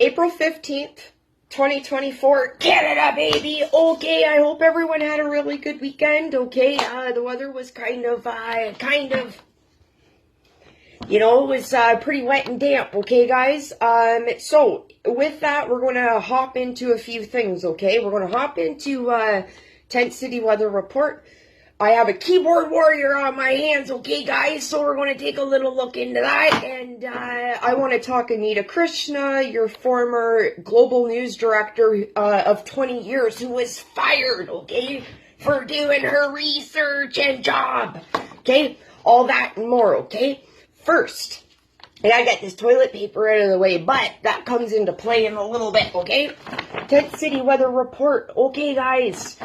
April 15th, 2024, Canada, baby. Okay, I hope everyone had a really good weekend, okay? The weather was kind of, you know, it was pretty wet and damp, okay, guys? So, with that, we're going to hop into a few things, okay? We're going to hop into Tent City Weather Report. I have a keyboard warrior on my hands, okay, guys? So we're going to take a little look into that. And I want to talk Anita Krishna, your former global news director of 20 years, who was fired, okay, for doing her research and job, okay? All that and more, okay? First, I gotta get this toilet paper out of the way, but that comes into play in a little bit, okay? Tent City Weather Report, okay, guys?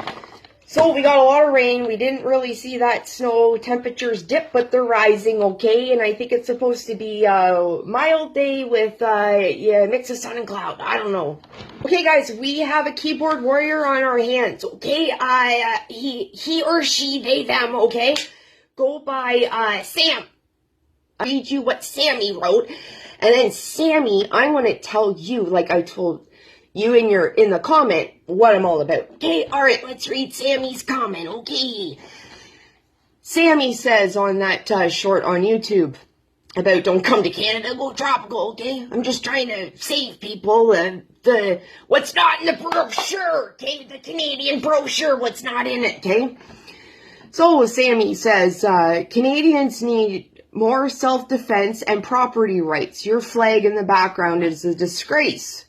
So, we got a lot of rain. We didn't really see that snow. Temperatures dip, but they're rising, okay? And I think it's supposed to be a mild day with a mix of sun and cloud. I don't know. Okay, guys, we have a keyboard warrior on our hands, okay? He or she, they, them, okay? Go by Sam. I'll read you what Sammy wrote. And then, Sammy, I want to tell you, like I told you in the comment, what I'm all about. Okay, alright, let's read Sammy's comment, okay? Sammy says on that short on YouTube about don't come to Canada, go tropical, okay? I'm just trying to save people, what's not in the brochure, okay? The Canadian brochure, what's not in it, okay? So Sammy says, Canadians need more self-defense and property rights. Your flag in the background is a disgrace.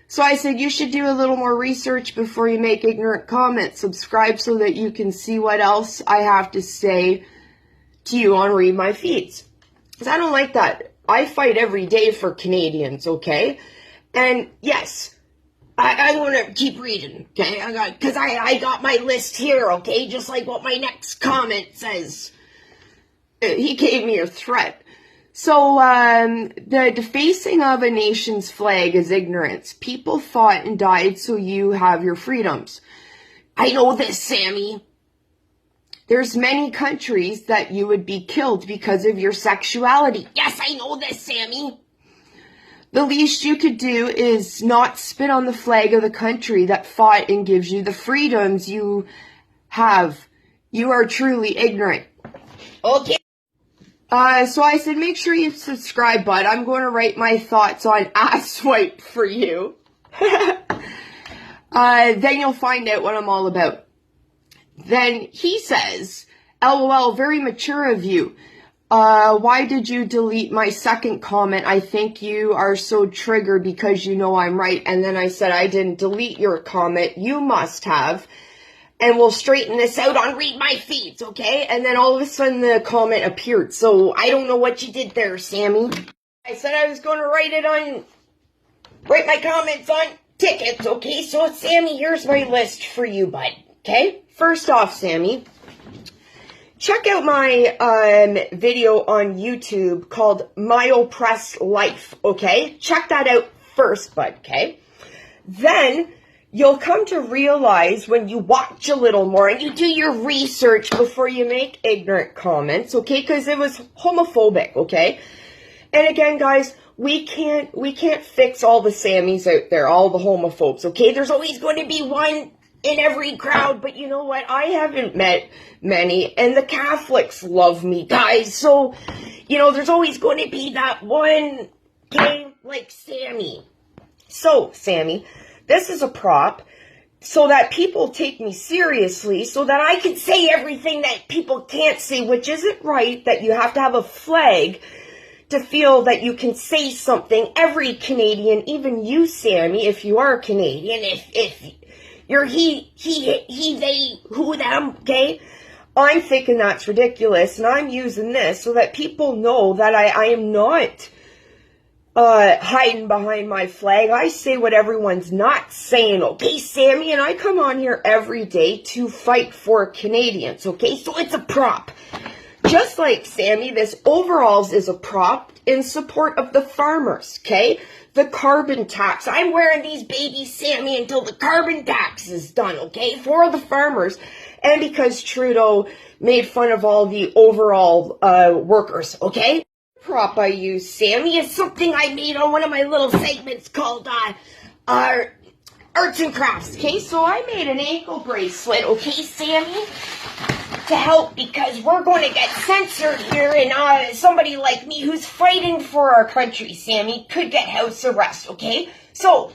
So I said, you should do a little more research before you make ignorant comments. Subscribe so that you can see what else I have to say to you on Read My Feeds. Because I don't like that. I fight every day for Canadians, okay? And yes, I want to keep reading, okay? Because I got my list here, okay? Just like what my next comment says. He gave me a threat. So, the defacing of a nation's flag is ignorance. People fought and died so you have your freedoms. I know this, Sammy. There's many countries that you would be killed because of your sexuality. Yes, I know this, Sammy. The least you could do is not spit on the flag of the country that fought and gives you the freedoms you have. You are truly ignorant. Okay. So I said, make sure you subscribe, bud. I'm going to write my thoughts on asswipe for you. Then you'll find out what I'm all about. Then he says, LOL, very mature of you. Why did you delete my second comment? I think you are so triggered because you know I'm right. And then I said, I didn't delete your comment. You must have. And we'll straighten this out on Read My Feeds, okay? And then all of a sudden the comment appeared. So I don't know what you did there, Sammy. I said I was going to write my comments on tickets, okay? So Sammy, here's my list for you, bud, okay? First off, Sammy, check out my video on YouTube called My Oppressed Life, okay? Check that out first, bud, okay? Then you'll come to realize when you watch a little more and you do your research before you make ignorant comments, okay? Because it was homophobic, okay? And again, guys, we can't fix all the Sammys out there, all the homophobes, okay? There's always going to be one in every crowd, but you know what? I haven't met many, and the Catholics love me, guys. So, you know, there's always going to be that one, okay, like Sammy. So, Sammy, this is a prop so that people take me seriously, so that I can say everything that people can't say, which isn't right, that you have to have a flag to feel that you can say something. Every Canadian, even you, Sammy, if you are Canadian, if you're he, they, who, them, okay? I'm thinking that's ridiculous, and I'm using this so that people know that I am not hiding behind my flag. I say what everyone's not saying, okay, Sammy? And I come on here every day to fight for Canadians, okay? So it's a prop. Just like Sammy, this overalls is a prop in support of the farmers, okay? The carbon tax. I'm wearing these babies, Sammy, until the carbon tax is done, okay? For the farmers. And because Trudeau made fun of all the overall workers, okay? Prop I use, Sammy, is something I made on one of my little segments called Arts and Crafts, okay? So I made an ankle bracelet, okay, Sammy, to help because we're going to get censored here, and somebody like me who's fighting for our country, Sammy, could get house arrest, okay? So,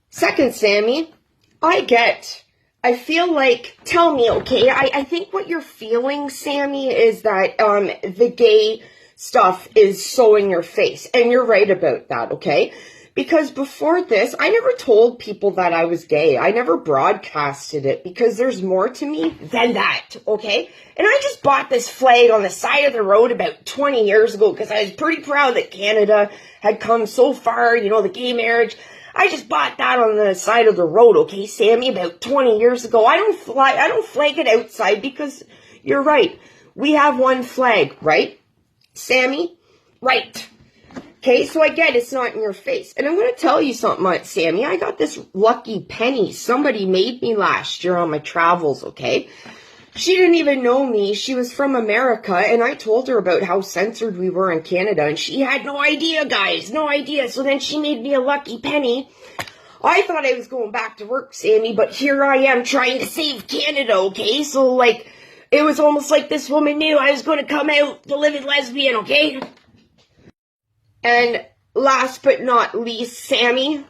second, Sammy, I feel like, tell me, okay, I think what you're feeling, Sammy, is that the gay stuff is so in your face, and you're right about that, okay? Because before this, I never told people that I was gay. I never broadcasted it because there's more to me than that, okay? And I just bought this flag on the side of the road about 20 years ago because I was pretty proud that Canada had come so far, you know, the gay marriage. I just bought that on the side of the road, okay, Sammy, about 20 years ago. I don't flag it outside because you're right. We have one flag, right? Sammy? Right. Okay, so I get it's not in your face. And I'm going to tell you something, Sammy. I got this lucky penny somebody made me last year on my travels, okay? She didn't even know me. She was from America, and I told her about how censored we were in Canada, and she had no idea, guys, no idea. So then she made me a lucky penny. I thought I was going back to work, Sammy, but here I am trying to save Canada, okay? So, like, it was almost like this woman knew I was going to come out the living lesbian, okay? And last but not least, Sammy,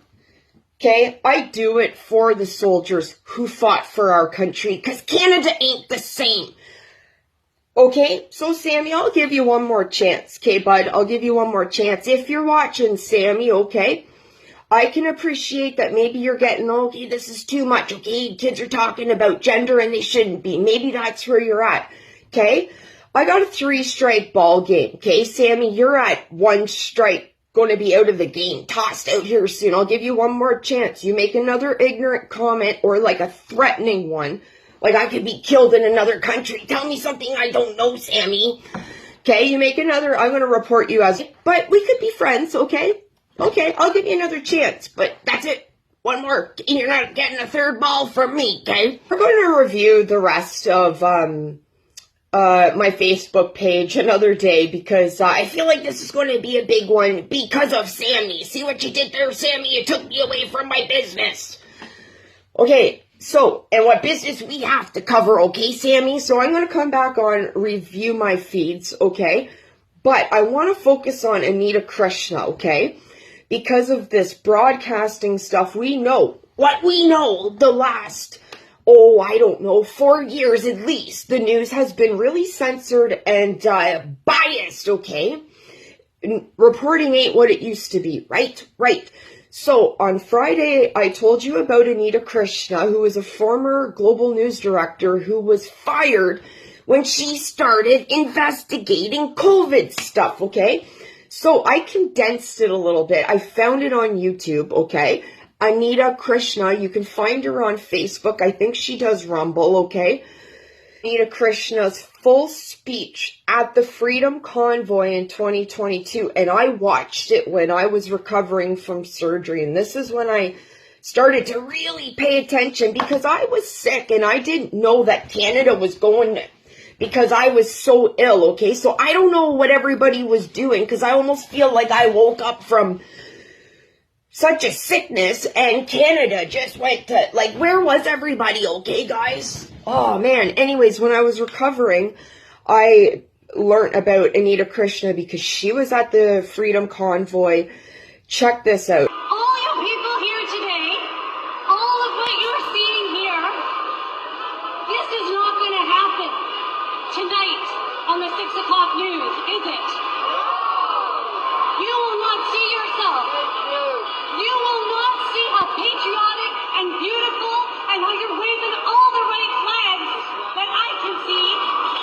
okay, I do it for the soldiers who fought for our country, because Canada ain't the same. Okay, so Sammy, I'll give you one more chance, okay, bud? I'll give you one more chance. If you're watching, Sammy, okay, I can appreciate that maybe you're getting, okay, this is too much, okay? Kids are talking about gender and they shouldn't be. Maybe that's where you're at, okay? I got a 3-strike ball game, okay? Sammy, you're at 1 strike, going to be out of the game, tossed out here soon. I'll give you one more chance. You make another ignorant comment or like a threatening one, like I could be killed in another country. Tell me something I don't know, Sammy. Okay, you make another, I'm going to report you as, but we could be friends, okay? Okay, I'll give you another chance, but that's it. One more. You're not getting a third ball from me, okay? We're going to review the rest of, my Facebook page another day because I feel like this is going to be a big one because of Sammy. See what you did there, Sammy? You took me away from my business. Okay, so, and what business we have to cover, okay, Sammy? So I'm going to come back on, review my feeds, okay? But I want to focus on Anita Krishsna, okay? Because of this broadcasting stuff, we know what we know the last, I don't know, 4 years at least. The news has been really censored and biased, okay? Reporting ain't what it used to be, right? Right. So, on Friday, I told you about Anita Krishsna, who was a former global news director who was fired when she started investigating COVID stuff, okay? So, I condensed it a little bit. I found it on YouTube, okay? Anita Krishsna, you can find her on Facebook. I think she does Rumble, okay? Anita Krishna's full speech at the Freedom Convoy in 2022, and I watched it when I was recovering from surgery, and this is when I started to really pay attention because I was sick and I didn't know that Canada was going because I was so ill, okay? So I don't know what everybody was doing because I almost feel like I woke up from such a sickness and Canada just went to, like, where was everybody, okay, guys? Oh, man. Anyways, when I was recovering, I learned about Anita Krishsna because she was at the Freedom Convoy. Check this out. All you people here today, all of what you're seeing here, this is not going to happen tonight on the 6 o'clock news, is it? You will not see yourself. You will not see how patriotic and beautiful and how you're waving all the right flags that I can see.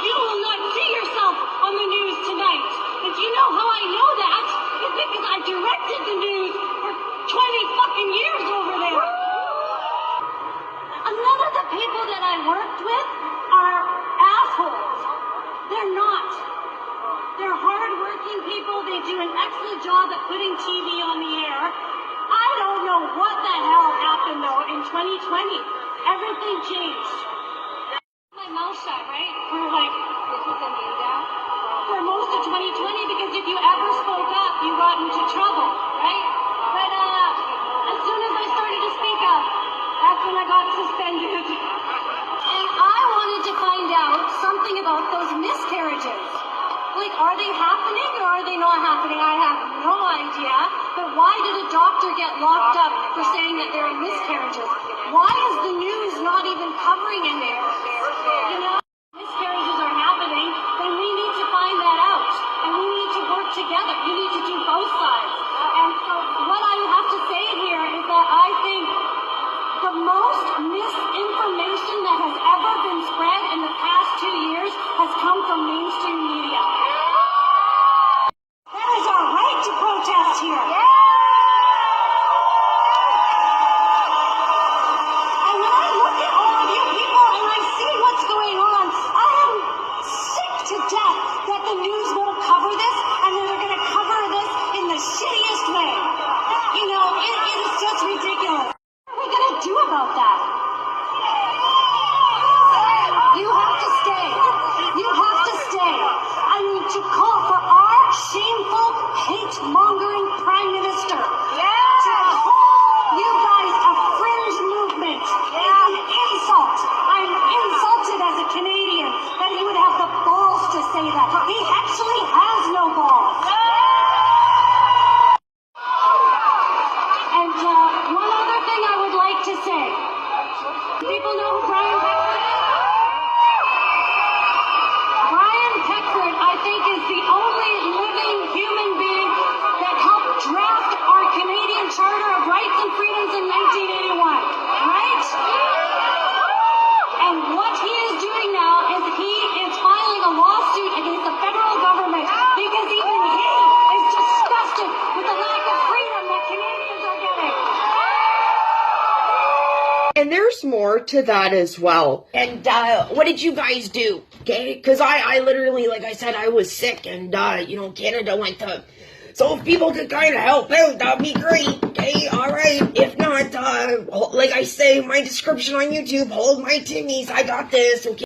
You will not see yourself on the news tonight. And do you know how I know that? It's because I directed the news for 20 fucking years over there. And none of the people that I worked with are assholes. They're not. They're hard-working people. They do an excellent job at putting TV on the air. I don't know what the hell happened, though, in 2020. Everything changed. My mouth shut, right? For like, this was Anita. For most of 2020. miscarriages. Why is the news not even covering any of this? You know, miscarriages are happening, then we need to find that out. And we need to work together. You need to do both sides. And so what I have to say here is that I think the most misinformation that has ever been spread in the past 2 years has come from mainstream media. That is our right to protest here. And when I look at all of you people and I see what's going on, I am sick to death that the news won't cover this and that they're going to cover this in the shittiest way. You know, it is just ridiculous. What are we going to do about that? You have to stay. You have to stay. I need to call for our shameful, hate-mongering Prime Minister to call you guys a fringe movement. It's an insult. I'm insulted as a Canadian that he would have the balls to say that. He actually has no balls. And one other thing I would like to say. People know who Brian Peckford is? Brian Peckford, I think, is the only living human being that helped draft our Canadian Charter of Rights and Freedoms in 1981. Right? And what he is doing now is he is filing a lawsuit against the federal government because even he is disgusted with the lack of freedom that Canadians are getting. And there's more to that as well. And what did you guys do? Okay, because I literally, like I said, I was sick, and you know, Canada went to. So if people could kind of help out, that'd be great. Okay, all right. If not, like I say in my description on YouTube, hold my timmies. I got this. Okay.